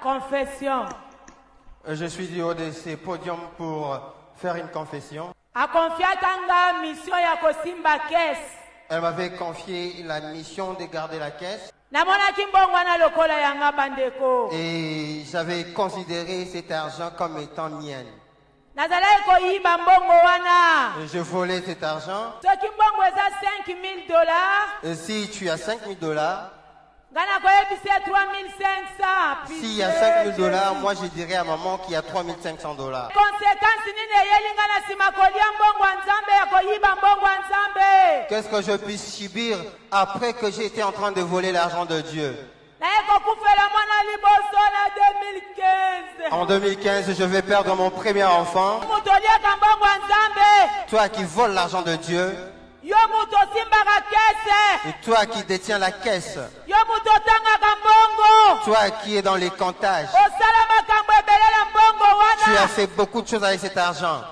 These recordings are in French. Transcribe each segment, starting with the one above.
confession. Je suis du haut de ces podiums pour faire une confession. Elle m'avait confié la mission de garder la caisse. Et j'avais considéré cet argent comme étant mien. Je volais cet argent. Et si tu as $5,000, s'il y a $5,000, moi je dirais à maman qu'il y a $3,500. Qu'est-ce que je puisse subir après que j'ai été en train de voler l'argent de Dieu? En 2015, je vais perdre mon premier enfant. Toi qui voles l'argent de Dieu. Et toi qui détiens la caisse. Toi qui es dans les comptages. Tu as fait beaucoup de choses avec cet argent.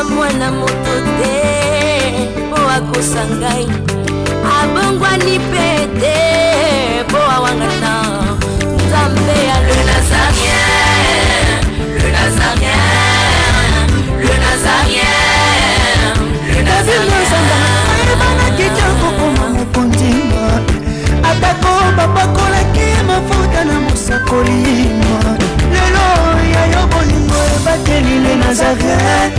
Mwana motote po akosangai abongwani pete po awangata Nzambe ya le Nazarien, le Nazarien, le Nazarien, le Nazarien. Bana kitoko koma mukundima atako babakola ke mafuta na musakolima lelo ya yobolingo bateli le Nazarien.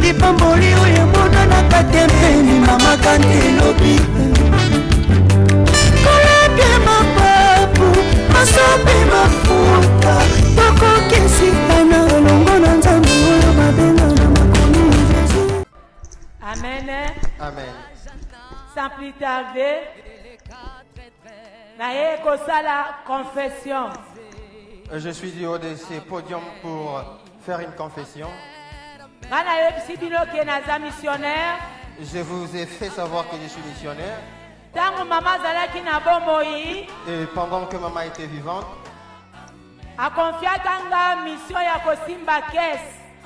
Lipamboli oyo mona na katempeni mama kantelobi koleke mapapu masope mafuta tokokisitana longo na Nzambe oyo mabenga na makomi Jésus. Amen. Amen. Sans plus tarder, naye kosala confession. Je suis du haut de ces podiums pour faire une confession. Je vous ai fait savoir que je suis missionnaire. Et pendant que maman était vivante,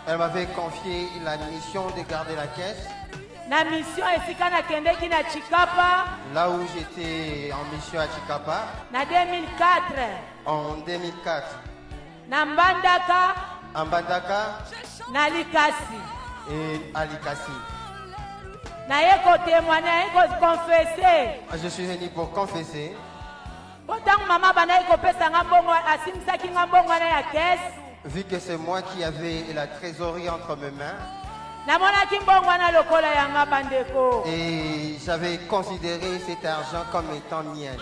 elle m'avait confié la mission de garder la caisse. Là où j'étais en mission à Chikapa. En 2004. En Bandaka. Et à Likasi. Je suis venu pour confesser. Vu que c'est moi qui avais la trésorerie entre mes mains. Et j'avais considéré cet argent comme étant mien.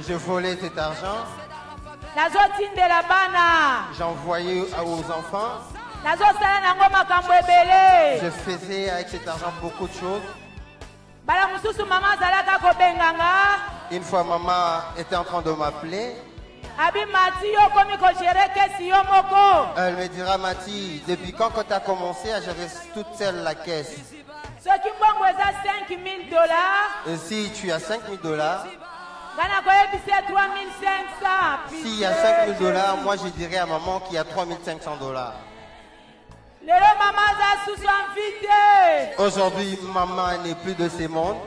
Je volais cet argent. J'envoyais aux enfants. Je faisais avec cet argent beaucoup de choses. Une fois, maman était en train de m'appeler. Elle me dira, Mati, depuis quand tu as commencé à gérer toute seule la caisse? Et si tu as $5,000, s'il y a $5,000, moi je dirais à maman qu'il y a $3,500. Aujourd'hui, maman n'est plus de ce monde.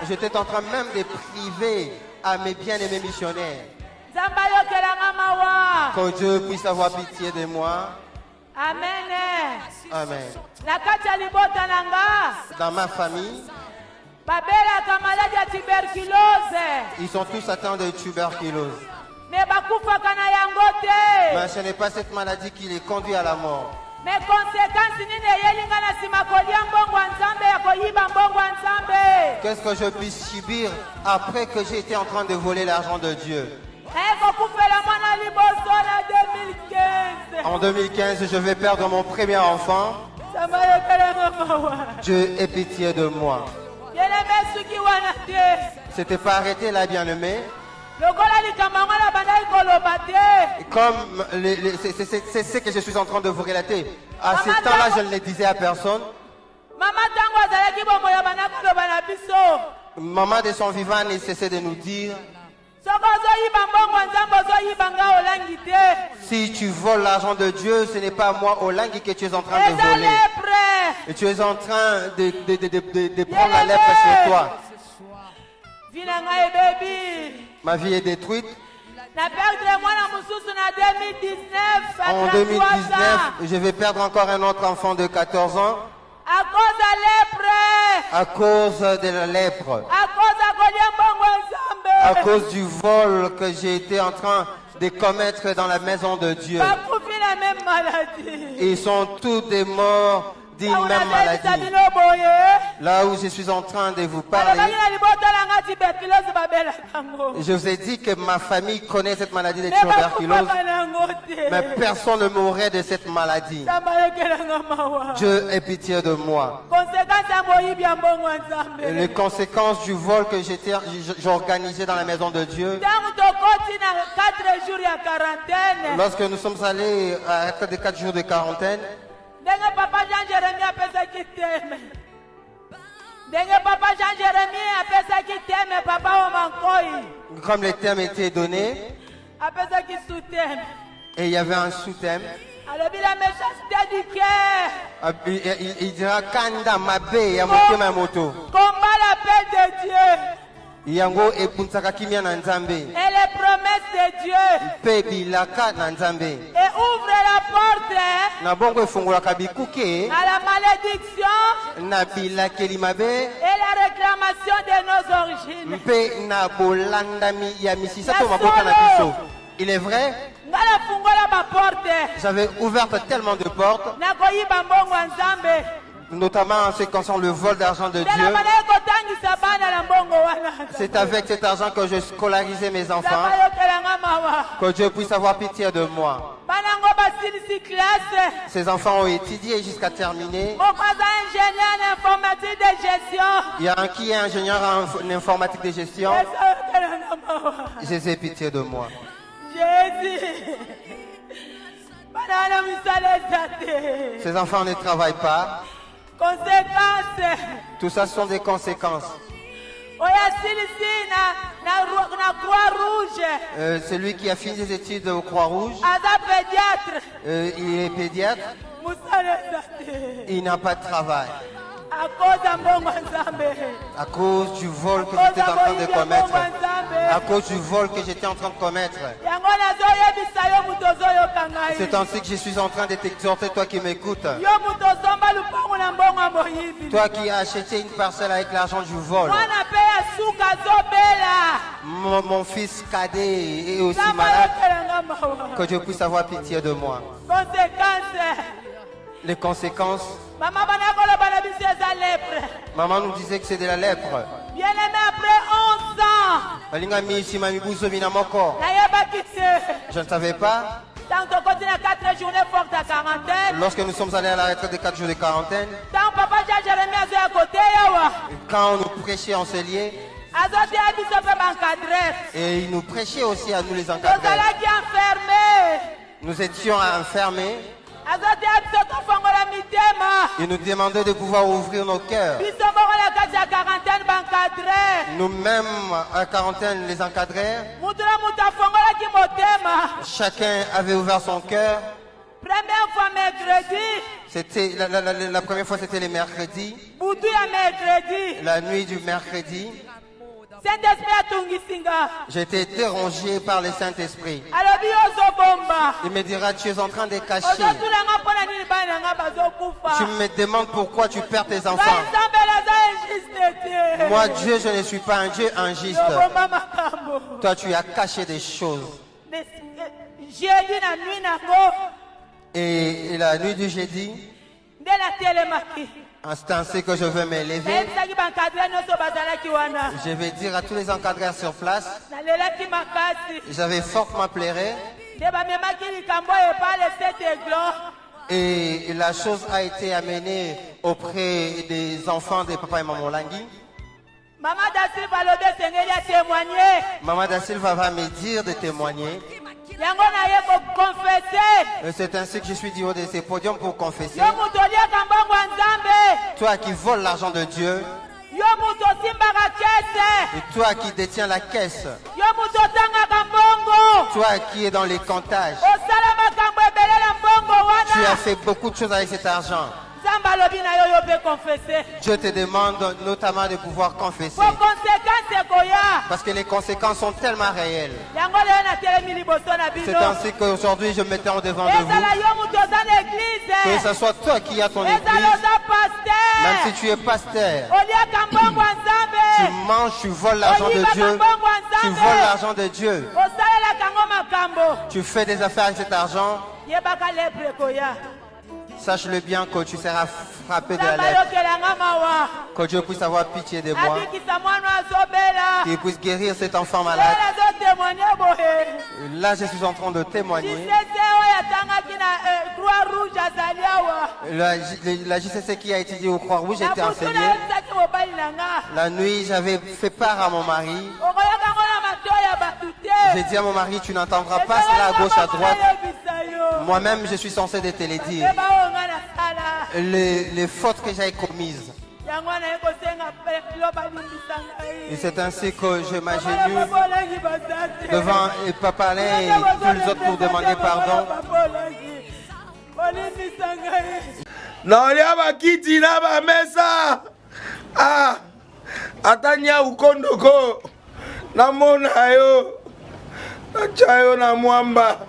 J'étais en train même de priver à mes bien-aimés missionnaires. Que Dieu puisse avoir pitié de moi. Amen. Amen. Dans ma famille, ils sont tous atteints de tuberculose. Mais ce n'est pas cette maladie qui les conduit à la mort. Qu'est-ce que je puisse subir après que j'ai été en train de voler l'argent de Dieu? En 2015, je vais perdre mon premier enfant. Dieu ait pitié de moi. C'était pas arrêté là, bien-aimé. Comme c'est ce que je suis en train de vous relater. À ce temps-là, je ne le disais à personne. Maman de son vivant ne cessait de nous dire Si tu voles l'argent de Dieu, ce n'est pas moi, Olangi, que tu es en train de voler. Et tu es en train de prendre la lèpre sur toi. Ma vie est détruite. En 2019, je vais perdre encore un autre enfant de 14 ans. À cause de la lèpre. À cause du vol que j'ai été en train de commettre dans la maison de Dieu. Ils sont tous des morts d'une même maladie. Là où je suis en train de vous parler, je vous ai dit que ma famille connaît cette maladie de tuberculose, mais personne ne mourrait de cette maladie. Dieu ait pitié de moi. Et les conséquences du vol que j'ai organisé dans la maison de Dieu, lorsque nous sommes allés à 4 jours de quarantaine, Papa Jean-Jérémie a fait comme les thèmes étaient donnés, et il y avait un sous-thème. Il dira Kanda Mabe Yamoto Mamoto. Combat l'appel de Dieu. Yango epuntaka kimia na Nzambe. Et les promesses de Dieu. Pe bilaka na Nzambe. Et ouvre la porte. Na bongo efungolaka bikuke. À la malédiction. Na bilakeli mabe. Et la réclamation de nos origines. Pe na bolandami ya misisato maboka na biso. Il est vrai. J'avais ouvert tellement de portes. Notamment en ce qui concerne le vol d'argent de Dieu. C'est avec cet argent que je scolarisais mes enfants. Que Dieu puisse avoir pitié de moi. Ces enfants ont étudié jusqu'à terminer. Il y a un qui est ingénieur en informatique de gestion. Jésus, pitié de moi. Jésus. Ces enfants ne travaillent pas. Conséquences. Tout ça sont des conséquences. Celui qui a fini ses études au Croix-Rouge, il est pédiatre, il n'a pas de travail. À cause du vol que j'étais en train de commettre. À cause du vol que j'étais en train de commettre. C'est ainsi que je suis en train de t'exhorter, toi qui m'écoutes. Toi qui as acheté une parcelle avec l'argent du vol. Mon fils cadet est aussi malade. Que Dieu puisse avoir pitié de moi. Les conséquences. Maman nous disait que c'est de la lèpre. Bien aimé, après 11 ans, je ne savais pas. Lorsque nous sommes allés à la retraite de 4 jours de quarantaine, quand on nous prêchait en cellier, et il nous prêchait aussi à nous les encadrer. Nous étions enfermés. Il nous demandait de pouvoir ouvrir nos cœurs. Nous-mêmes, à quarantaine, les encadrés. Chacun avait ouvert son cœur. Première fois mercredi. C'était la première fois, c'était le mercredi. La nuit du mercredi. J'ai été dérangé par le Saint-Esprit. Il me dira, tu es en train de cacher. Tu me demandes pourquoi tu perds tes enfants. Moi, Dieu, je ne suis pas un Dieu injuste. Toi, tu as caché des choses. Et la nuit du jeudi, c'est ainsi que je vais m'élever. Je vais dire à tous les encadreurs sur place, j'avais fortement pleuré. Et la chose a été amenée auprès des enfants de papa et maman Langui. Maman Da Silva va me dire de témoigner. C'est ainsi que je suis du haut de ces podiums pour confesser. Toi qui voles l'argent de Dieu, Et toi qui détiens la caisse. Toi qui es dans les comptages. Tu as fait beaucoup de choses avec cet argent. Dieu te demande notamment de pouvoir confesser. Parce que les conséquences sont tellement réelles. C'est ainsi qu'aujourd'hui je me tiens devant de vous. Que ce soit toi qui as ton église, même si tu es pasteur, tu manges, tu voles l'argent de Dieu, tu voles l'argent de Dieu, tu fais des affaires avec cet argent, sache-le bien que tu seras frappé de la lettre. Que Dieu puisse avoir pitié de moi. Qu'il puisse guérir cet enfant malade. Là, je suis en train de témoigner. La JCC qui a étudié au Croix-Rouge était enseignée. La nuit, j'avais fait part à mon mari. J'ai dit à mon mari, tu n'entendras pas cela à gauche, à droite. Moi-même, je suis censé de te les dire. Les fautes que j'ai commises. Et c'est ainsi que je m'agenouille devant Papa Alain et tous les autres pour demander pardon. Naolia bakiti na ba mesa. Ah, atanya ukondoko. Namona yo. Nachayo na mwamba.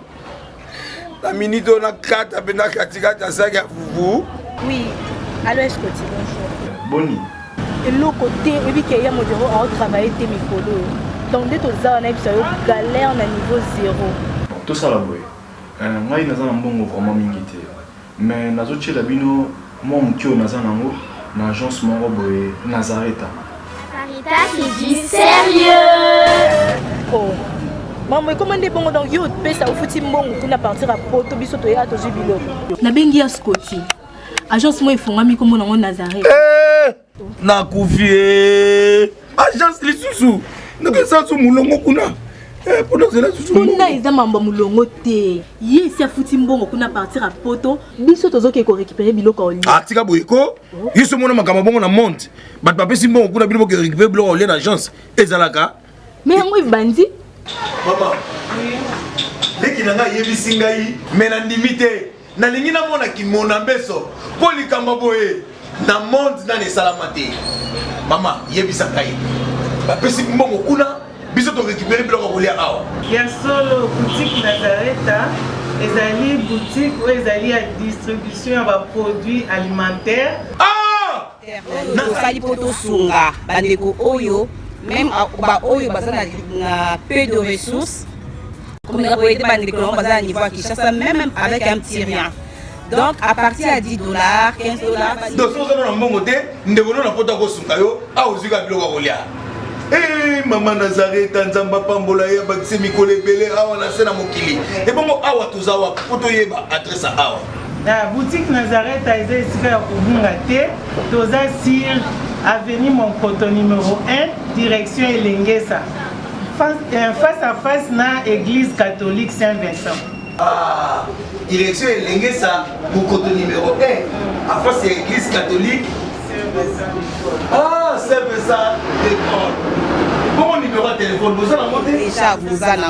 La minute na kata bena katika tasaka fufu. Oui, alors est-ce que tu bonjour. Boni. Et l'autre côté, et puis qu'il y a mon bureau à travailler tes micros. Donc dès que tu as une galère na niveau 0. Tout ça là boy. Ngai naza na mbongo vraiment mingi te. Mais nazo tchela bino mon kyo naza nango na agence moko boy Nazareta. Sarita qui dit sérieux. Oh. Maman, comment est bon donc yo pesa au futi mbongo kuna partir à poto biso to ya to jibilo. Na bengi ya Scotty. Agence moi ifongami comme na Nazareta. Na kufie. Agence lisusu. Naka sansu mulongo kuna. Pour nous là susu. Kuna eza mambo mulongo te. Ye si afuti mbongo kuna partir à poto biso to zoke ko récupérer biloko oli. Ah tika boyeko. Yeso mona makamba bongo na monte. Bat papa si mbongo kuna biloko récupérer biloko oli na agence. Ezalaka. Mais yango bandi. Maman. Dès qu'il n'a yebisi ngai mais na ndimité. Na lingi na mona ki mona beso. Po likamba boye. Na monde na ne salamate. Maman, yebisa ngai. Ba pesi mbongo kuna biso to récupérer biloko kolia awa. Ya solo boutique Nazareta, ezali boutique où ezali à distribution ya produits alimentaires. Ah! Na sali poto sunga bandeko oyo même ba oyo bazana na peu de ressources. Comme on a été bandeko on bazana niveau à Kinshasa même avec un petit rien. Donc à partir à $10, $15. Donc si on a un bon côté, nous devons na poto ko sunga yo, a ozuka biloko kolia. Eh maman Nazareta nzamba pambola ya bakise mikole belé awa na sena mokili. Et bon awa tuzawa poto yeba adresse awa. La boutique Nazareta est ici à Kubungate, Toza Sir, avenue Monkoto numéro 1, direction Elengesa. Face à face na église catholique Saint-Vincent. Ah, direction Elengesa, Monkoto numéro 1, à face à l'église catholique Saint-Vincent. Ah, Saint-Vincent d'école. Bon numéro de téléphone, vous allez monter. Déjà, vous avez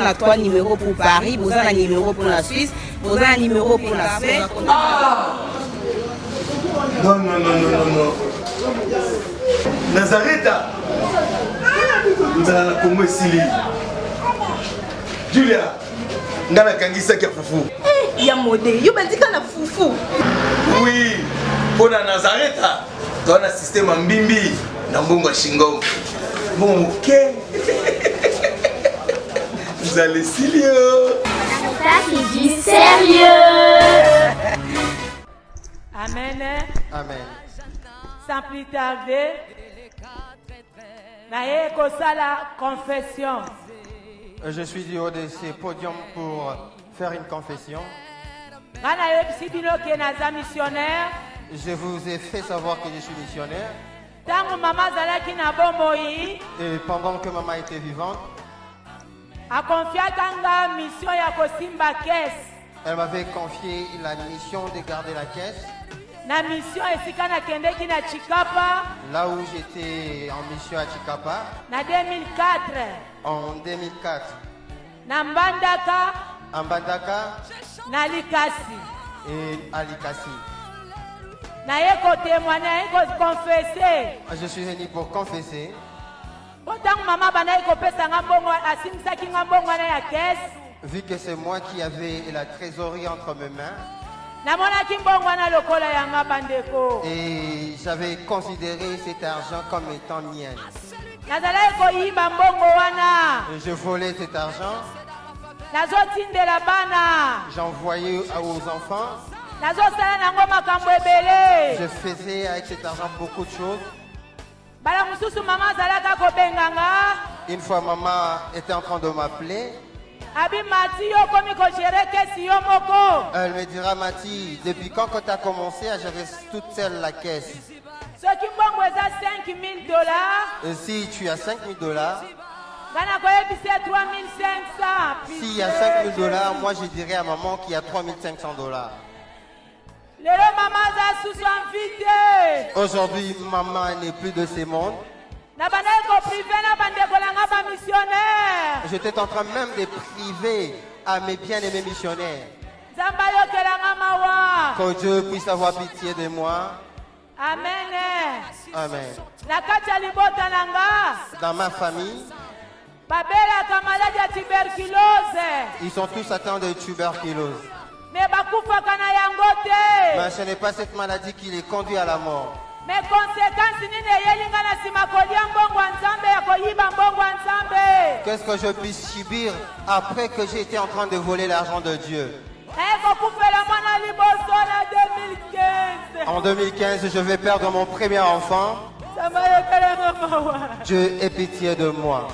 un 3 numéros pour Paris, vous avez un numéro pour la Suisse, vous avez un numéro pour la Suède. Ah! Non, non, non, non, non, non. Nazareta. Nous allons la Congo Sili. Julia, nous allons la Kangisa qui a foufou. Eh, ya modé, yo bandika na foufou. Oui, pour la Nazareta, tu as un système en bimbi, dans Bongo Shingo. Bon, ok. Vous allez Silio. Sarita qui dit sérieux. Amen. Amen. Sans plus tarder, naye kosala confession. Je suis du haut de ces podiums pour faire une confession. Ngana yebisi bino ke naza missionnaire. Je vous ai fait savoir que je suis missionnaire. Tango mama zalaki na bomoi. Et pendant que maman était vivante, akonfiaka nga mission ya kosimba caisse. elle m'avait confié la mission de garder la caisse. Na mission esika na kendeki na Chikapa. Là où j'étais en mission à Chikapa. Na 2004. En 2004. Na Mbandaka. En Mbandaka. Na Likasi. Et à Likasi. Na yeko témoigner, yeko confesser. Je suis venu pour confesser. Autant maman bana yeko pesa ngambongo asimisaki ngambongo na ya caisse. Vu que c'est moi qui avais la trésorerie entre mes mains. Et j'avais considéré cet argent comme étant mien. Je volais cet argent. J'envoyais aux enfants. Je faisais avec cet argent beaucoup de choses. Une fois, maman était en train de m'appeler. Elle me dira, Mati, depuis quand tu as commencé à gérer toute seule la caisse? Et si tu as $5 000, s'il y a $5 000, moi je dirais à maman qu'il y a $3 500. Aujourd'hui, maman n'est plus de ce monde. J'étais en train même de priver à mes bien-aimés missionnaires. Que Dieu puisse avoir pitié de moi. Amen. Amen. Dans ma famille, ils sont tous atteints de tuberculose. Mais ce n'est pas cette maladie qui les conduit à la mort. Qu'est-ce que je puisse subir après que j'ai été en train de voler l'argent de Dieu? En 2015, je vais perdre mon premier enfant. Dieu ait pitié de moi.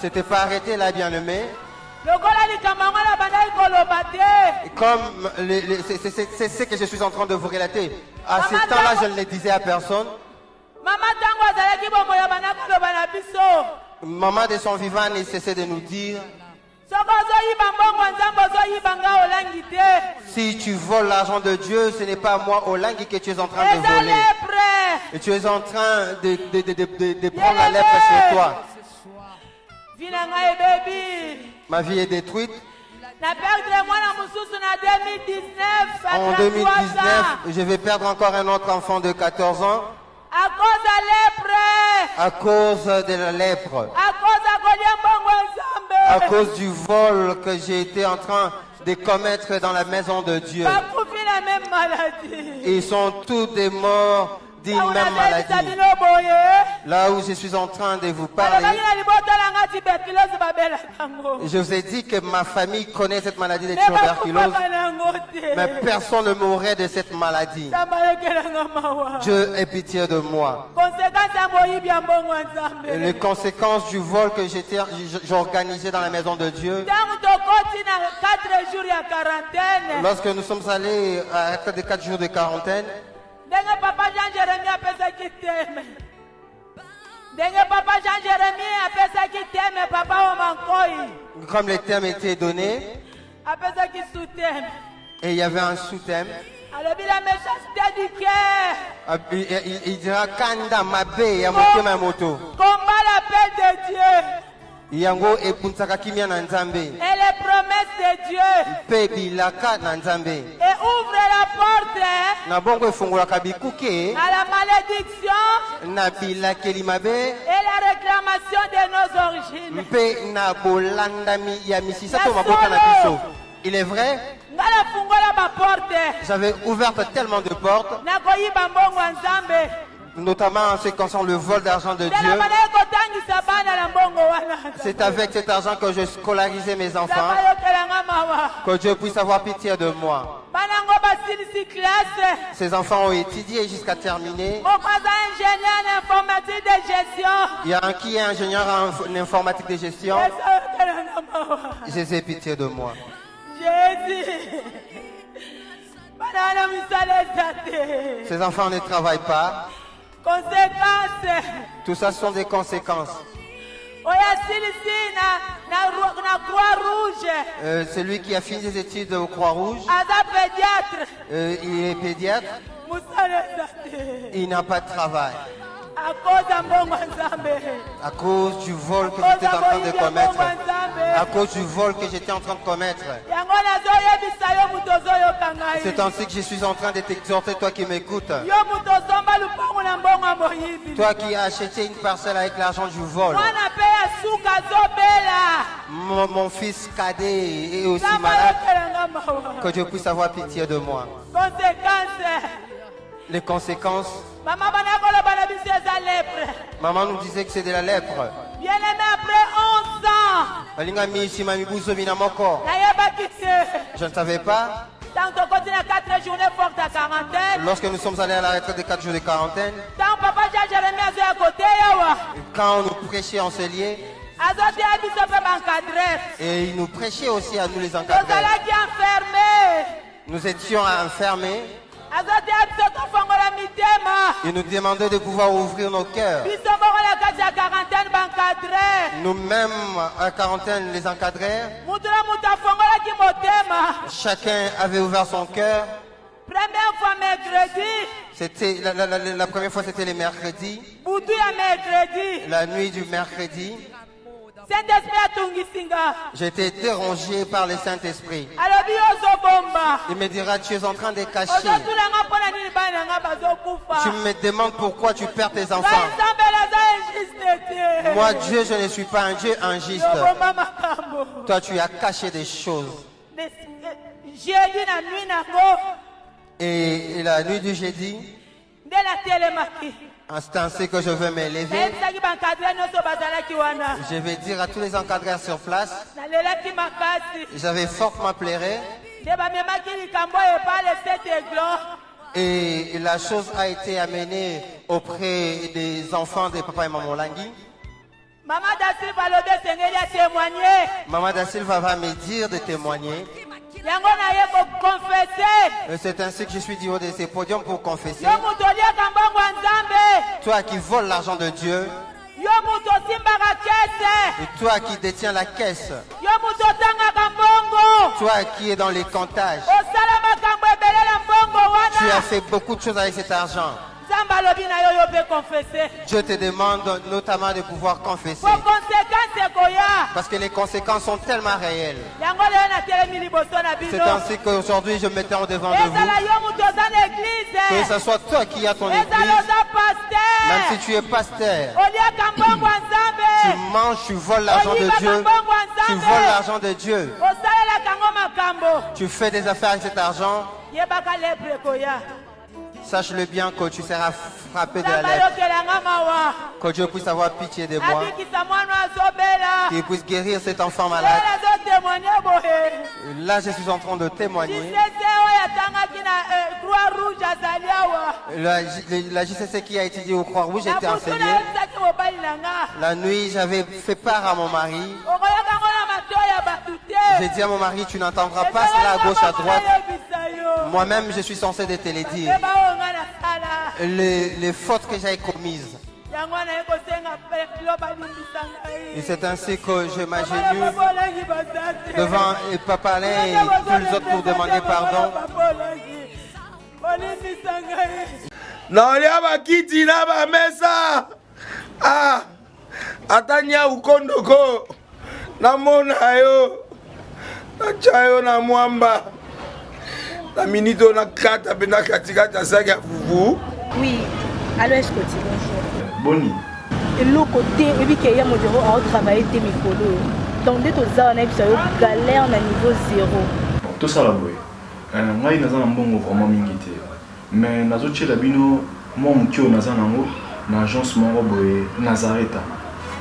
C'était pas arrêté là, bien-aimé. Comme c'est ce que je suis en train de vous relater. À ce temps-là, je ne le disais à personne. Maman de son vivant ne cessait de nous dire: si tu voles l'argent de Dieu, ce n'est pas moi, Olangi, que tu es en train de voler. Et tu es en train de prendre la lèpre sur toi. Ma vie est détruite. En 2019, je vais perdre encore un autre enfant de 14 ans. À cause de la lèpre. À cause du vol que j'ai été en train de commettre dans la maison de Dieu. Ils sont tous des morts d'une même maladie. Là où je suis en train de vous parler, je vous ai dit que ma famille connaît cette maladie de tuberculose, mais personne ne mourrait de cette maladie. Dieu ait pitié de moi. Et les conséquences du vol que j'organisais dans la maison de Dieu, lorsque nous sommes allés à 4 jours de quarantaine, comme les thèmes étaient donnés, et il y avait un sous-thème, il dira Kanda Mabe Yamoto Mamoto. Combat la paix de Dieu. Yango epunsaka kimia na Nzambe. Et les promesses de Dieu. Pe bilaka na Nzambe. Et ouvre la porte. Na bongo efungulaka bikuke. À la malédiction. Na bilakeli mabe. Et la réclamation de nos origines. Pe na bolandami ya misisa to maboka na biso. Il est vrai. J'avais ouvert tellement de portes. Notamment en ce qui concerne le vol d'argent de Dieu. C'est avec cet argent que je scolarisais mes enfants. Que Dieu puisse avoir pitié de moi. Ces enfants ont étudié jusqu'à terminer. Il y a un qui est ingénieur en informatique de gestion. Jésus, pitié de moi. Jésus. Ces enfants ne travaillent pas. Conséquences. Tout ça sont des conséquences. Celui qui a fini ses études au Croix-Rouge. Il est pédiatre. Il n'a pas de travail. À cause du vol que j'étais en train de commettre. À cause du vol que j'étais en train de commettre. C'est ainsi que je suis en train de t'exhorter, toi qui m'écoutes. Toi qui as acheté une parcelle avec l'argent du vol. Mon fils cadet est aussi malade. Que Dieu puisse avoir pitié de moi. Les conséquences. Maman nous disait que c'est de la lèpre. Bien aimé, après 11 ans, je ne savais pas. Lorsque nous sommes allés à la retraite de 4 jours de quarantaine, quand on nous prêchait en cellier, et il nous prêchait aussi à nous les encadrer. Nous étions enfermés. Il nous demandait de pouvoir ouvrir nos cœurs. Nous-mêmes, à quarantaine, les encadrèrent. Chacun avait ouvert son cœur. C'était la première fois, c'était le mercredi. La nuit du mercredi. J'ai été dérangé par le Saint-Esprit. Il me dira, tu es en train de cacher. Tu me demandes pourquoi tu perds tes enfants. Moi, Dieu, je ne suis pas un Dieu injuste. Toi, tu as caché des choses. Et la nuit du jeudi, c'est ainsi que je vais m'élever. Je vais dire à tous les encadreurs sur place. J'avais fortement pleuré. Et la chose a été amenée auprès des enfants de papa et maman Langui. Maman Da Silva va me dire de témoigner. C'est ainsi que je suis du haut de ces podiums pour confesser. Toi qui voles l'argent de Dieu. Et toi qui détiens la caisse. Toi qui es dans les comptages. Tu as fait beaucoup de choses avec cet argent. Dieu te demande notamment de pouvoir confesser. Parce que les conséquences sont tellement réelles. C'est ainsi qu'aujourd'hui je me tiens devant de vous. Que ce soit toi qui as ton église. Même si tu es pasteur. Tu manges, tu voles l'argent de Dieu. Tu voles l'argent de Dieu. Tu fais des affaires avec cet argent. Sache-le bien que tu seras frappé de la lèpre. Que Dieu puisse avoir pitié de moi. Qu'il puisse guérir cet enfant malade. Là, je suis en train de témoigner. La JCC qui a étudié au Croix-Rouge était enseignée. La nuit, j'avais fait part à mon mari. J'ai dit à mon mari, tu n'entendras pas cela à gauche, à droite. Moi-même, je suis censé de te les dire. Les fautes que j'ai commises. Et c'est ainsi que je m'agenouille devant Papa Alain et tous les autres pour demander pardon. Naolia bakiti na ba mesa. Ah, atanya ukondoko. Namona yo. Nachayo na mwamba. La minute on a 4 bena katikata saka fufu. Oui, allô Escoti, bonjour. Boni. Et l'autre côté, et puis qu'il y a mon bureau à travailler tes micros. Donc dès que tu as un galère na niveau 0. Bon, tout ça là boy. Moi il n'a pas bon vraiment mingité. Mais nazo tchela bino mon kyo naza nango na agence mon boy Nazareta.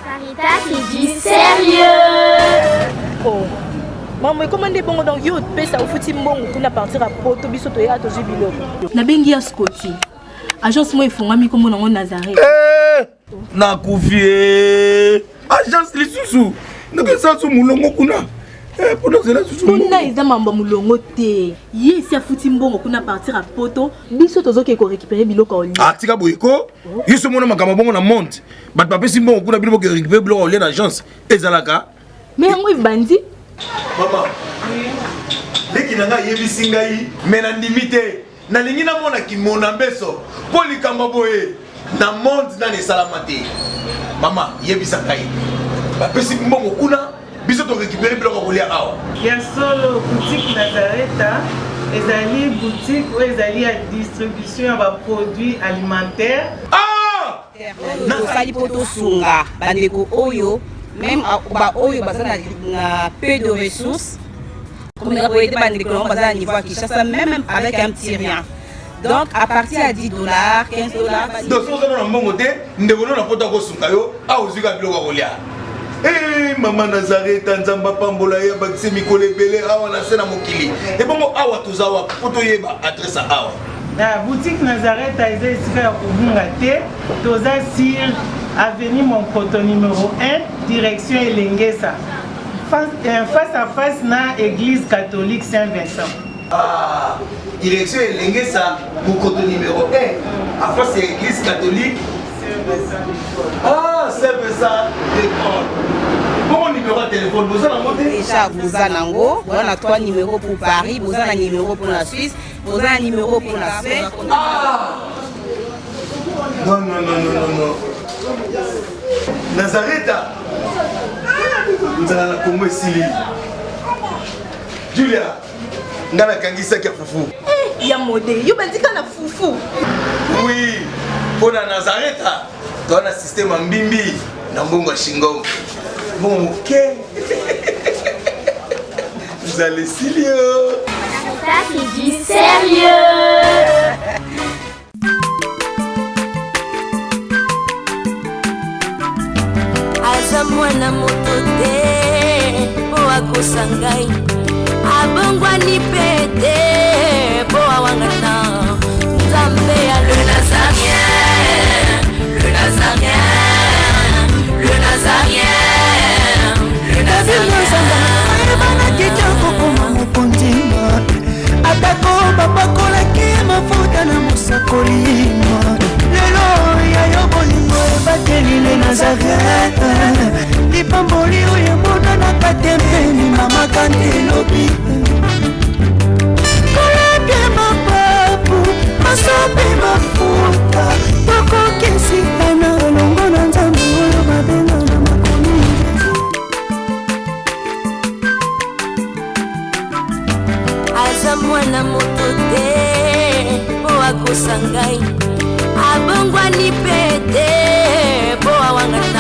Caritas qui dit sérieux. Oh. Maman, comment est bon donc yo pesa au futi mbongo kuna partir à poto biso to ya to jibilo. Na bengi ya Scotty. Agence moi ifungami comme nango Nazareth. Na kufie. Agence lisusu. Naka sansu mulongo kuna. Kuna eza mambo mulongo te. Ye si afuti mbongo kuna partir à poto, biso tozoke ko récupérer biloko oli. Ah tika boyeko, yeso mona makamba bongo na monte. Bat papesi mbongo kuna biloko ko récupérer biloko oli na agence. Ezalaka. Mais yango bandi. Maman. Leki nanga yebisi ngai, mena ndimite. Na lingi na mona ki mona mbeso. Po likamba boye na monte na ne salamate. Mama, yebisa ngai. Bapesi mbongo kuna biso to récupérer biloko ko lia awa. Ya solo boutique Nazareta, ezali boutique où ezali à distribution de produits alimentaires. Ah! Nasali poto sunga bandeko oyo même ba oyo bazana na peu de ressources. Comme on a été bandeko on bazana niveau à Kinshasa même avec un petit rien. Donc à partir à $10, $15. Donc si on a un bon côté, nous devons na poto ko sunga yo, a ozuka biloko ko lia. Eh maman Nazareta nzamba pambola ya bakise mikole belé awa na sena mokili. Et bon awa tozawa poto yeba adresse awa. La boutique Nazareta est ici à Kubungate, toza sur avenue Monkoto numéro 1, direction Elengesa. Face à face na église catholique Saint-Vincent. Ah, direction Elengesa, Monkoto numéro 1, à face à l'église catholique Ah, Saint-Vincent d'école. Bon numéro de téléphone, vous avez monté déjà vous avez on a 3 numéros pour Paris, vous avez un numéro pour la Suisse, vous avez un numéro pour la Suède. Ah non, non, non, non, non, non. Nazareta nous allons la Congo Sili. Julia, nous allons kangisa kia fufu. Eh, ya modé, yo bandika na fufu. Oui, pour la Nazareta, tu as un système en bimbi, dans Bongo Shingo. Bon, ok. Vous allez sérieux. Ça qui dit sérieux. Aza mwana moto te po akosa ngai abongwani pete po awangata nzambe ya le nazarien, le nazarien, le nazarien, le nazarien. Ebana mokondima atako bapakolaki mafuta na mosakolima lelo yayo bolingo ebateli le nazareta lipamboli oyo emonanaka te mpeni mama kandelobi koleke mapapu masopi mafuta tokokisikana longo na nzambe oyo babenga na makomi aza mwana moto te po akosa ngai abongwani pete po awangata